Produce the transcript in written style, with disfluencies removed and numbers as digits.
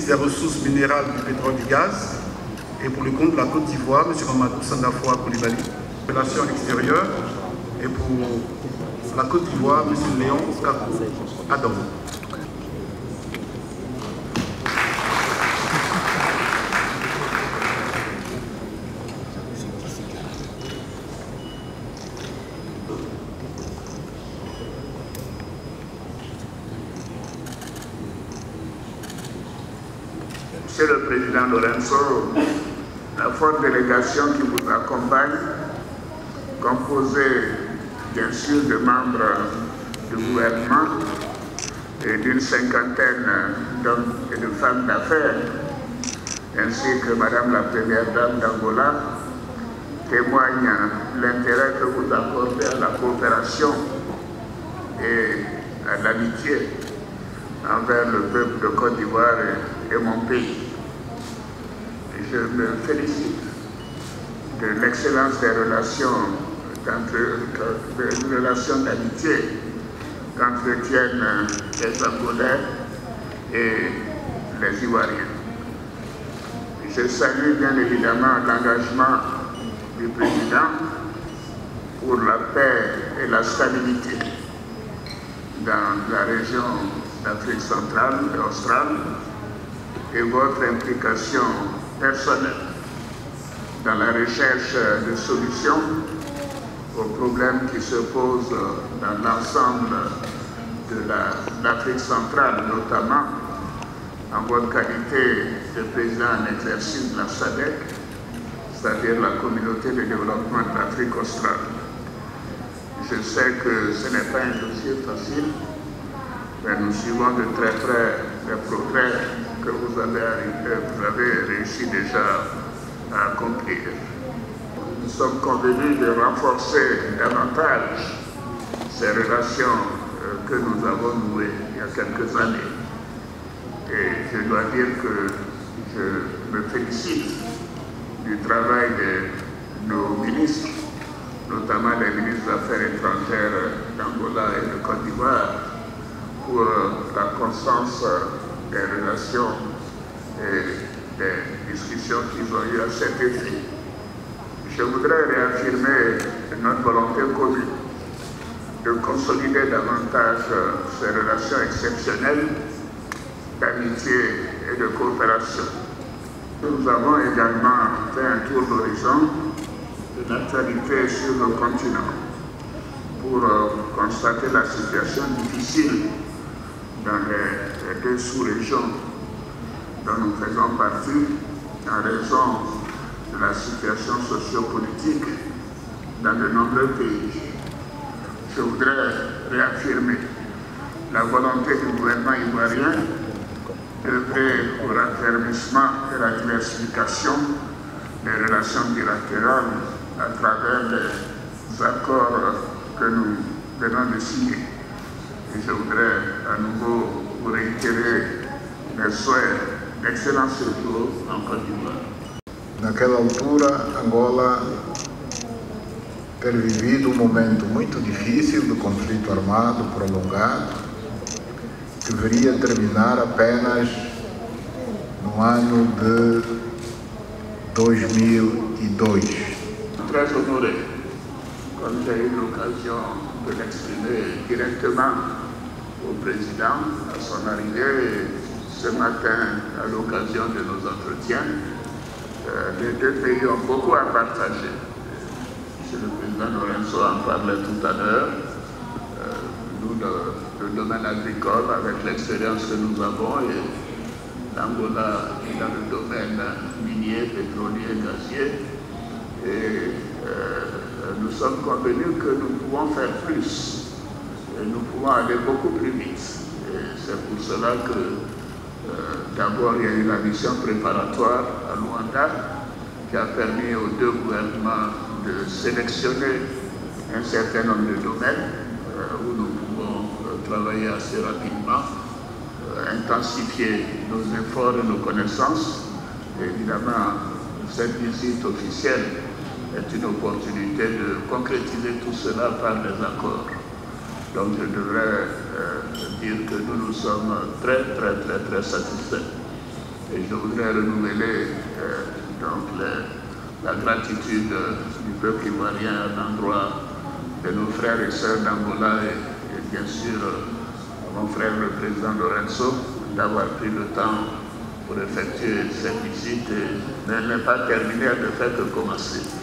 des Ressources minérales, du pétrole et du gaz. Et pour le compte de la Côte d'Ivoire, M. Mamadou Sangafoua Koulibaly. Relations extérieures. Et pour la Côte d'Ivoire, M. Léon Kakou Adam. Monsieur le Président Lorenzo, la forte délégation qui vous accompagne, composée bien sûr de membres du gouvernement et d'une cinquantaine d'hommes et de femmes d'affaires, ainsi que Madame la Première Dame d'Angola, témoigne l'intérêt que vous accordez à la coopération et à l'amitié envers le peuple de Côte d'Ivoire et mon pays. Je me félicite de l'excellence des relations d'amitié qu'entretiennent les Angolais et les Ivoiriens. Je salue bien évidemment l'engagement du Président pour la paix et la stabilité dans la région d'Afrique centrale et australe et votre implication personnelle dans la recherche de solutions aux problèmes qui se posent dans l'ensemble de l'Afrique centrale, notamment en votre qualité de président en exercice de la SADC, c'est-à-dire la communauté de développement de l'Afrique australe. Je sais que ce n'est pas un dossier facile, mais nous suivons de très près les progrès que vous avez réussi déjà à accomplir. Nous sommes convenus de renforcer davantage ces relations que nous avons nouées il y a quelques années. Et je dois dire que je me félicite du travail de nos ministres, notamment les ministres des Affaires étrangères d'Angola et de Côte d'Ivoire, pour la constance des relations et des discussions qu'ils ont eues à cet effet. Je voudrais réaffirmer notre volonté commune de consolider davantage ces relations exceptionnelles d'amitié et de coopération. Nous avons également fait un tour d'horizon de l'actualité sur le continent pour constater la situation difficile dans les deux sous-régions dont nous faisons partie en raison de la situation sociopolitique dans de nombreux pays. Je voudrais réaffirmer la volonté du gouvernement ivoirien d'œuvrer au raffermissement et la diversification des relations bilatérales à travers les accords que nous venons de signer. Et je voudrais à nouveau vous réitérer mes souhaits d'excellent séjour en Côte d'Ivoire. Naquela altura, Angola ter vivido momento muito difícil do conflito armado prolongado, que viria terminar apenas no ano de 2002. Très honoré, comme j'ai eu l'occasion de l'exprimer directement au président à son arrivée ce matin à l'occasion de nos entretiens. Les deux pays ont beaucoup à partager. Monsieur le Président Lorenzo en parlait tout à l'heure. Nous, le domaine agricole, avec l'expérience que nous avons, et l'Angola dans le domaine minier, pétrolier, gazier. Et nous sommes convenus que nous pouvons faire plus. Et nous pouvons aller beaucoup plus vite. Et c'est pour cela que d'abord, il y a eu la mission préparatoire à Luanda qui a permis aux deux gouvernements de sélectionner un certain nombre de domaines où nous pouvons travailler assez rapidement, intensifier nos efforts et nos connaissances. Et évidemment, cette visite officielle est une opportunité de concrétiser tout cela par des accords. Donc je devrais dire que nous sommes très satisfaits Et je voudrais renouveler la gratitude du peuple ivoirien à l'endroit de nos frères et sœurs d'Angola et bien sûr mon frère le président Lorenzo d'avoir pris le temps pour effectuer cette visite, mais elle n'est pas terminée, elle ne fait que commencer.